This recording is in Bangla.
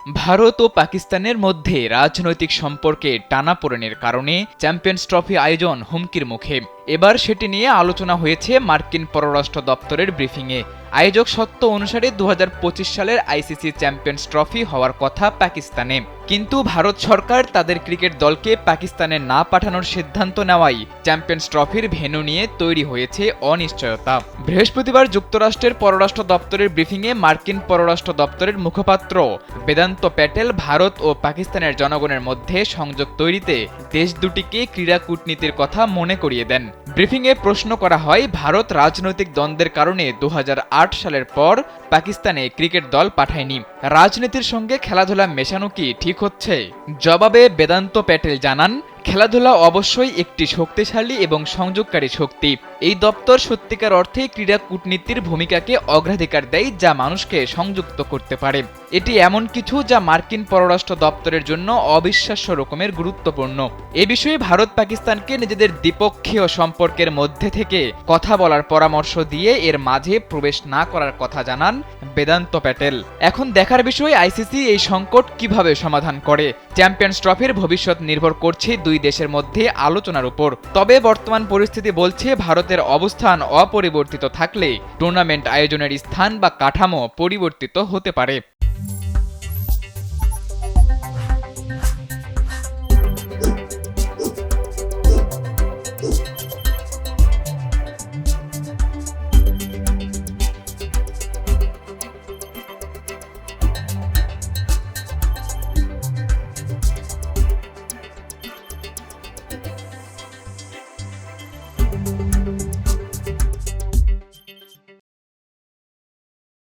ভারত ও পাকিস্তানের মধ্যে রাজনৈতিক সম্পর্কে টানাপোড়েনের কারণে চ্যাম্পিয়ন্স ট্রফি আয়োজন হুমকির মুখে। এবার সেটি নিয়ে আলোচনা হয়েছে মার্কিন পররাষ্ট্র দপ্তরের ব্রিফিংয়ে। আয়োজক সত্ত্ব অনুসারে ২০২৫ সালের আইসিসি চ্যাম্পিয়ন্স ট্রফি হওয়ার কথা পাকিস্তানে, কিন্তু ভারত সরকার তাদের ক্রিকেট দলকে পাকিস্তানে না পাঠানোর সিদ্ধান্ত নেওয়ায় চ্যাম্পিয়ন্স ট্রফির ভেন্যু নিয়ে তৈরি হয়েছে অনিশ্চয়তা। বৃহস্পতিবার যুক্তরাষ্ট্রের পররাষ্ট্র দপ্তরের ব্রিফিংয়ে মার্কিন পররাষ্ট্র দপ্তরের মুখপাত্র বেদান্ত প্যাটেল ভারত ও পাকিস্তানের জনগণের মধ্যে সংযোগ তৈরিতে দেশ দুটিকে ক্রীড়া কূটনীতির কথা মনে করিয়ে দেন। ব্রিফিংয়ে প্রশ্ন করা হয়, ভারত রাজনৈতিক দ্বন্দ্বের কারণে ২০০৮ সালের পর পাকিস্তানে ক্রিকেট দল পাঠায়নি, রাজনীতির সঙ্গে খেলাধুলা মেশানো কি ঠিক হচ্ছে? জবাবে বেদান্ত প্যাটেল জানান, খেলাধুলা অবশ্যই একটি শক্তিশালী এবং সংযোগকারী শক্তি। এই দপ্তর সত্যিকার অর্থে ক্রীড়া কূটনীতির ভূমিকাকে অগ্রাধিকার দেয়, যা মানুষকে সংযুক্ত করতে পারে। এটি এমন কিছু যা মার্কিন পররাষ্ট্র দপ্তরের জন্য অবিশ্বাস্য রকমের গুরুত্বপূর্ণ। এ বিষয়ে ভারত পাকিস্তানকে নিজেদের দ্বিপক্ষীয় সম্পর্কের মধ্যে থেকে কথা বলার পরামর্শ দিয়ে এর মাঝে প্রবেশ না করার কথা জানান বেদান্ত প্যাটেল। এখন দেখার বিষয় আইসিসি এই সংকট কিভাবে সমাধান করে। চ্যাম্পিয়ন্স ট্রফির ভবিষ্যৎ নির্ভর করছে দুই দেশের মধ্যে আলোচনার উপর। তবে বর্তমান পরিস্থিতি বলছে, ভারতের অবস্থান অপরিবর্তিত থাকলে টুর্নামেন্ট আয়োজনের স্থান বা কাঠামো পরিবর্তিত হতে পারে।